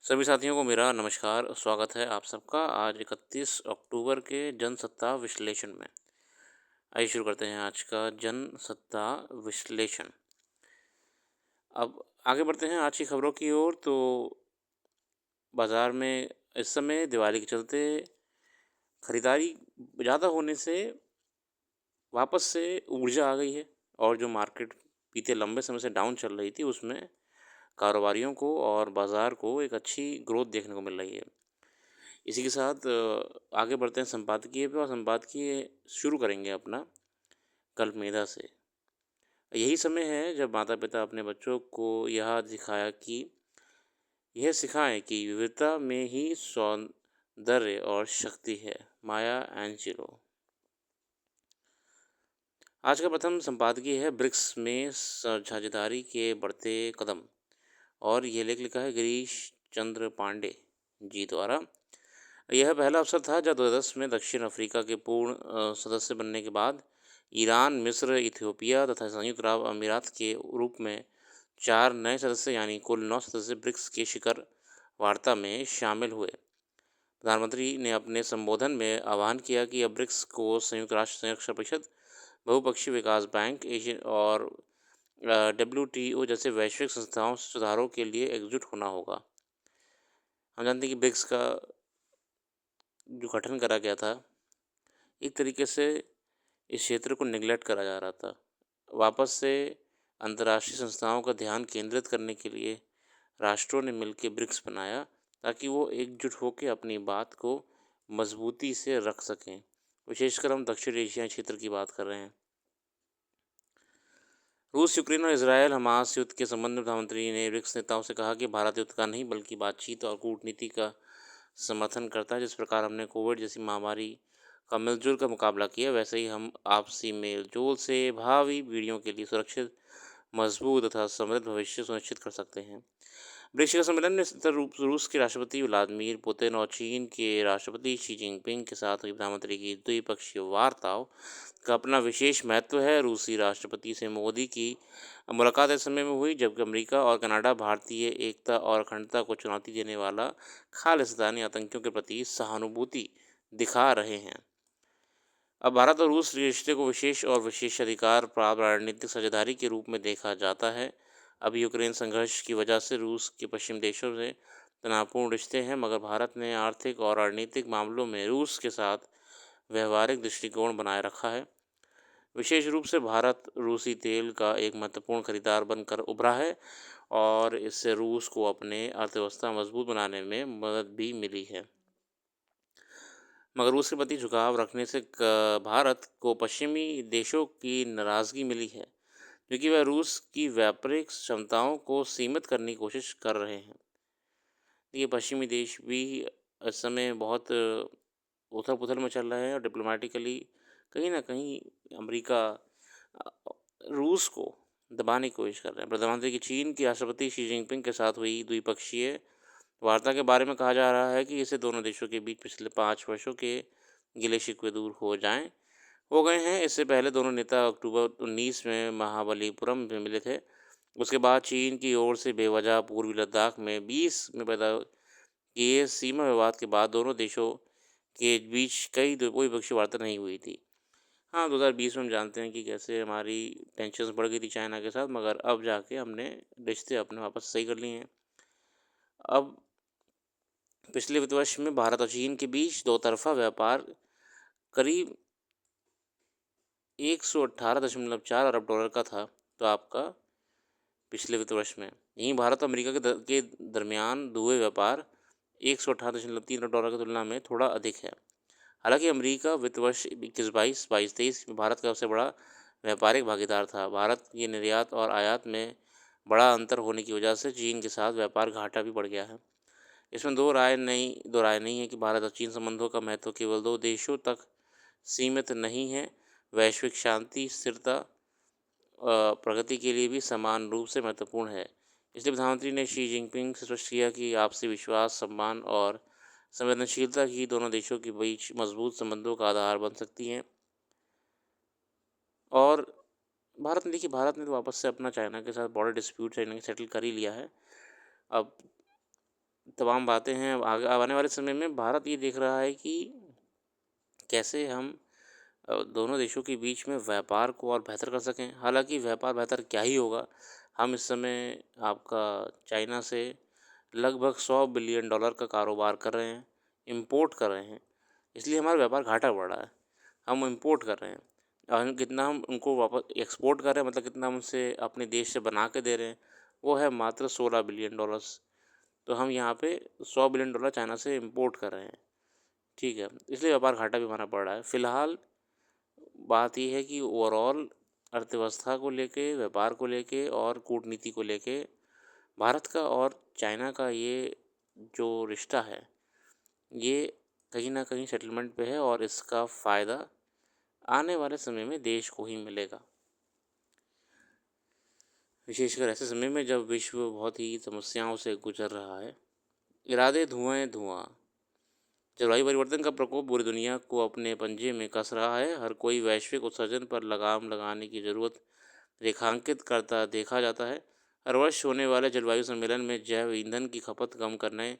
सभी साथियों को मेरा नमस्कार, स्वागत है आप सबका आज 31 अक्टूबर के जनसत्ता विश्लेषण में। आइए शुरू करते हैं आज का जनसत्ता विश्लेषण। अब आगे बढ़ते हैं आज की खबरों की ओर। तो बाज़ार में इस समय दिवाली के चलते खरीदारी ज़्यादा होने से वापस से ऊर्जा आ गई है और जो मार्केट बीते लंबे समय से डाउन चल रही थी, उसमें कारोबारियों को और बाज़ार को एक अच्छी ग्रोथ देखने को मिल रही है। इसी के साथ आगे बढ़ते हैं संपादकीय पे, और संपादकीय शुरू करेंगे अपना कल्पमेदा से। यही समय है जब माता-पिता अपने बच्चों को यह सिखाएँ कि विविधता में ही सौंदर्य और शक्ति है। माया एंजेलो। आज का प्रथम संपादकीय है ब्रिक्स में साझेदारी के बढ़ते कदम, और ये लेख लिखा है गिरीश चंद्र पांडे जी द्वारा। यह पहला अवसर था जब 2010 में दक्षिण अफ्रीका के पूर्ण सदस्य बनने के बाद ईरान, मिस्र, इथियोपिया तथा संयुक्त अरब अमीरात के रूप में 4 नए सदस्य यानी कुल 9 सदस्य ब्रिक्स के शिखर वार्ता में शामिल हुए। प्रधानमंत्री ने अपने संबोधन में आह्वान किया कि अब ब्रिक्स को संयुक्त राष्ट्र संरक्षण परिषद, बहुपक्षीय विकास बैंक, एशियन और डब्ल्यूटीओ जैसे वैश्विक संस्थाओं से सुधारों के लिए एकजुट होना होगा। हम जानते हैं कि ब्रिक्स का जो गठन करा गया था, एक तरीके से इस क्षेत्र को नेग्लेक्ट करा जा रहा था। वापस से अंतर्राष्ट्रीय संस्थाओं का ध्यान केंद्रित करने के लिए राष्ट्रों ने मिलकर ब्रिक्स बनाया, ताकि वो एकजुट होकर अपनी बात को मजबूती से रख सकें। विशेषकर हम दक्षिण एशियाई क्षेत्र की बात कर रहे हैं। रूस, यूक्रेन और इसराइल हमास युद्ध के संबंध में प्रधानमंत्री ने ब्रिक्स नेताओं से कहा कि भारत युद्ध का नहीं बल्कि बातचीत और कूटनीति का समर्थन करता है। जिस प्रकार हमने कोविड जैसी महामारी का मिलजुल कर मुकाबला किया, वैसे ही हम आपसी मेल-जोल से भावी पीढ़ियों के लिए सुरक्षित, मजबूत तथा समृद्ध भविष्य सुनिश्चित कर सकते हैं। ब्रिक्स शिखर सम्मेलन में रूस के राष्ट्रपति व्लादिमीर पुतिन और चीन के राष्ट्रपति शी जिनपिंग के साथ हुई प्रधानमंत्री की द्विपक्षीय वार्ताओं का अपना विशेष महत्व है। रूसी राष्ट्रपति से मोदी की मुलाकात ऐसे समय में हुई जबकि अमेरिका और कनाडा भारतीय एकता और अखंडता को चुनौती देने वाला खालिस्तानी आतंकियों के प्रति सहानुभूति दिखा रहे हैं। अब भारत और रूस रिश्ते को विशेष और विशेषाधिकार प्राप्त रणनीतिक साझेदारी के रूप में देखा जाता है। अब यूक्रेन संघर्ष की वजह से रूस के पश्चिम देशों से तनावपूर्ण रिश्ते हैं, मगर भारत ने आर्थिक और रणनीतिक मामलों में रूस के साथ व्यवहारिक दृष्टिकोण बनाए रखा है। विशेष रूप से भारत रूसी तेल का एक महत्वपूर्ण खरीदार बनकर उभरा है, और इससे रूस को अपने अर्थव्यवस्था मजबूत बनाने में मदद भी मिली है। मगर रूस के प्रति झुकाव रखने से भारत को पश्चिमी देशों की नाराज़गी मिली है, क्योंकि वह रूस की व्यापारिक क्षमताओं को सीमित करने की कोशिश कर रहे हैं। ये पश्चिमी देश भी इस समय बहुत उथल-पुथल में चल रहे हैं, और डिप्लोमेटिकली कहीं न कहीं अमेरिका अ, रूस को दबाने की कोशिश कर रहे हैं। प्रधानमंत्री की चीन के राष्ट्रपति शी जिनपिंग के साथ हुई द्विपक्षीय वार्ता के बारे में कहा जा रहा है कि इससे दोनों देशों के बीच पिछले 5 वर्षों के गिले-शिकवे दूर हो गए हैं। इससे पहले दोनों नेता अक्टूबर 19 में महाबलीपुरम में मिले थे। उसके बाद चीन की ओर से बेवजह पूर्वी लद्दाख में 20 में पैदा किए सीमा विवाद के बाद दोनों देशों के बीच कोई द्विपक्षीय वार्ता नहीं हुई थी। हाँ, 2020 में हम जानते हैं कि कैसे हमारी टेंशन्स बढ़ गई थी चाइना के साथ, मगर अब जाके हमने रिश्ते अपने वापस सही कर लिए हैं। अब पिछले वित्त वर्ष में भारत और चीन के बीच दोतरफा व्यापार करीब 118.4 अरब डॉलर का था। तो आपका पिछले वित्त वर्ष में यहीं भारत और अमेरिका के दरमियान दुबई व्यापार 118.3 अरब डॉलर की तुलना में थोड़ा अधिक है। हालांकि अमेरिका वित्त वर्ष 21-22, 22-23 में भारत का सबसे बड़ा व्यापारिक भागीदार था। भारत के निर्यात और आयात में बड़ा अंतर होने की वजह से चीन के साथ व्यापार घाटा भी बढ़ गया है। इसमें दो राय नहीं है कि भारत और चीन संबंधों का महत्व केवल दो देशों तक सीमित नहीं है। वैश्विक शांति, स्थिरता, प्रगति के लिए भी समान रूप से महत्वपूर्ण है। इसलिए प्रधानमंत्री ने शी जिनपिंग से स्पष्ट किया कि आपसी विश्वास, सम्मान और संवेदनशीलता ही दोनों देशों के बीच मजबूत संबंधों का आधार बन सकती हैं। और भारत ने तो वापस से अपना चाइना के साथ बॉर्डर डिस्प्यूट सेटल कर ही लिया है। अब तमाम बातें हैं। आगे आने वाले समय में भारत ये देख रहा है कि कैसे हम दोनों देशों के बीच में व्यापार को और बेहतर कर सकें। हालाँकि व्यापार बेहतर क्या ही होगा, हम इस समय आपका चाइना से लगभग $100 बिलियन का कारोबार कर रहे हैं, इम्पोर्ट कर रहे हैं, इसलिए हमारा व्यापार घाटा बढ़ रहा है। हम इम्पोर्ट कर रहे हैं और कितना हम उनको वापस एक्सपोर्ट कर रहे हैं, मतलब कितना हम उनसे अपने देश से बना के दे रहे हैं, वो है मात्र $16 बिलियन। तो हम यहाँ पे $100 बिलियन चाइना से इम्पोर्ट कर रहे हैं, ठीक है, इसलिए व्यापार घाटा भी हमारा बढ़ रहा है। फ़िलहाल बात ये है कि ओवरऑल अर्थव्यवस्था को लेके, व्यापार को लेके और कूटनीति को लेके भारत का और चाइना का ये जो रिश्ता है, ये कहीं न कहीं सेटलमेंट पे है और इसका फ़ायदा आने वाले समय में देश को ही मिलेगा। विशेषकर ऐसे समय में जब विश्व बहुत ही समस्याओं से गुज़र रहा है। इरादे धुआँ धुआँ। जलवायु परिवर्तन का प्रकोप पूरी दुनिया को अपने पंजे में कस रहा है। हर कोई वैश्विक उत्सर्जन पर लगाम लगाने की ज़रूरत रेखांकित करता देखा जाता है। हर वर्ष होने वाले जलवायु सम्मेलन में जैव ईंधन की खपत कम करने,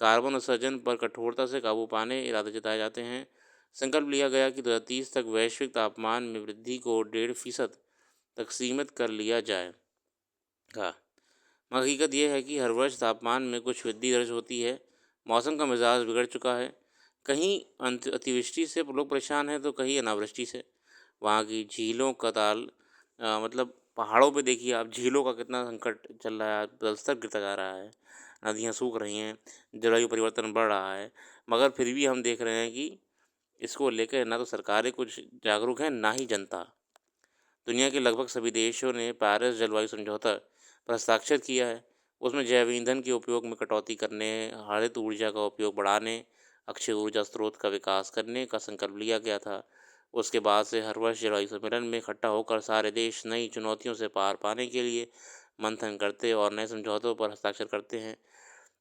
कार्बन उत्सर्जन पर कठोरता से काबू पाने इरादे जताए जाते हैं। संकल्प लिया गया कि 2030 तक वैश्विक तापमान में वृद्धि को 1.5% तक सीमित कर लिया जाएगा। हकीकत यह है कि हर वर्ष तापमान में कुछ वृद्धि दर्ज होती है। मौसम का मिजाज बिगड़ चुका है। कहीं अतिवृष्टि से लोग परेशान हैं तो कहीं अनावृष्टि से। वहाँ की झीलों का ताल मतलब पहाड़ों पे देखिए आप, झीलों का कितना संकट चल रहा है, जलस्तर गिरता जा रहा है, नदियाँ सूख रही हैं, जलवायु परिवर्तन बढ़ रहा है। मगर फिर भी हम देख रहे हैं कि इसको लेकर ना तो सरकारें कुछ जागरूक हैं, ना ही जनता। दुनिया के लगभग सभी देशों ने पेरिस जलवायु समझौता पर हस्ताक्षर किया है। उसमें जैव ईंधन के उपयोग में कटौती करने, हरित ऊर्जा का उपयोग बढ़ाने, अक्षय ऊर्जा स्रोत का विकास करने का संकल्प लिया गया था। उसके बाद से हर वर्ष जलवायु सम्मेलन में इकट्ठा होकर सारे देश नई चुनौतियों से पार पाने के लिए मंथन करते और नए समझौतों पर हस्ताक्षर करते हैं।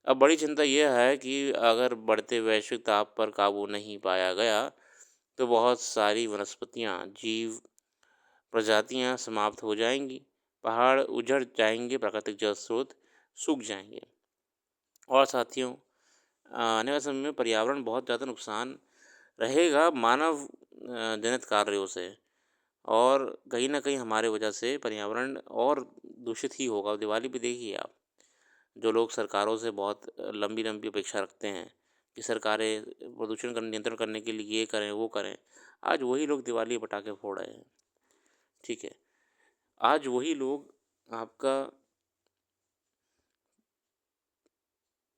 अब बड़ी चिंता यह है कि अगर बढ़ते वैश्विक ताप पर काबू नहीं पाया गया तो बहुत सारी वनस्पतियाँ, जीव प्रजातियां समाप्त हो जाएंगी, पहाड़ उजड़ जाएंगे, प्राकृतिक जल स्रोत सूख जाएंगे और साथियों आने वाले समय में पर्यावरण बहुत ज़्यादा नुकसान रहेगा मानव जनित कार्यों से। और कहीं ना कहीं हमारे वजह से पर्यावरण और दूषित ही होगा। दिवाली पे देखिए आप, जो लोग सरकारों से बहुत लंबी लंबी अपेक्षा रखते हैं कि सरकारें प्रदूषण का नियंत्रण करने के लिए ये करें वो करें, आज वही लोग दिवाली पटाखे फोड़ रहे हैं, ठीक है। आज वही लोग आपका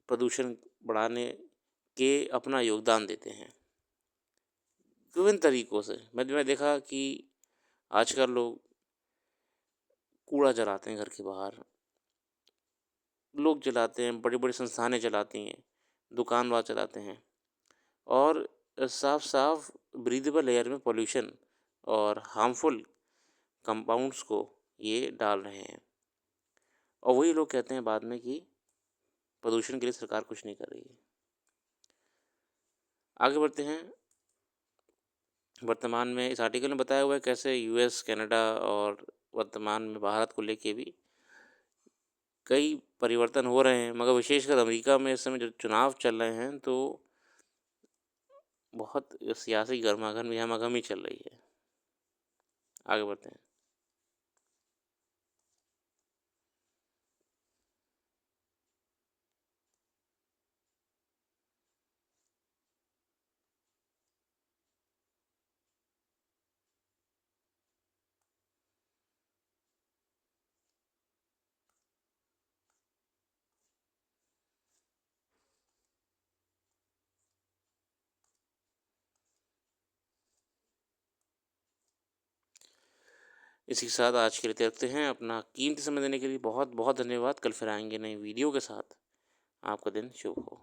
प्रदूषण बढ़ाने के अपना योगदान देते हैं विभिन्न तरीक़ों से। मैं देखा कि आजकल लोग कूड़ा जलाते हैं घर के बाहर, लोग जलाते हैं, बड़ी-बड़ी संस्थानें जलाती हैं, दुकानदार चलाते हैं और साफ-साफ ब्रीदेबल एयर में पॉल्यूशन और हार्मफुल कंपाउंड्स को ये डाल रहे हैं। और वही लोग कहते हैं बाद में कि प्रदूषण के लिए सरकार कुछ नहीं कर रही है। आगे बढ़ते हैं। वर्तमान में इस आर्टिकल में बताया हुआ है कैसे यूएस, कनाडा और वर्तमान में भारत को लेके भी कई परिवर्तन हो रहे हैं, मगर विशेषकर अमेरिका में इस समय जो चुनाव चल रहे हैं तो बहुत सियासी गहमागहमी चल रही है। आगे बढ़ते हैं। इसी के साथ आज के लिए रखते हैं। अपना कीमती समय देने के लिए बहुत बहुत धन्यवाद। कल फिर आएंगे नई वीडियो के साथ। आपका दिन शुभ हो।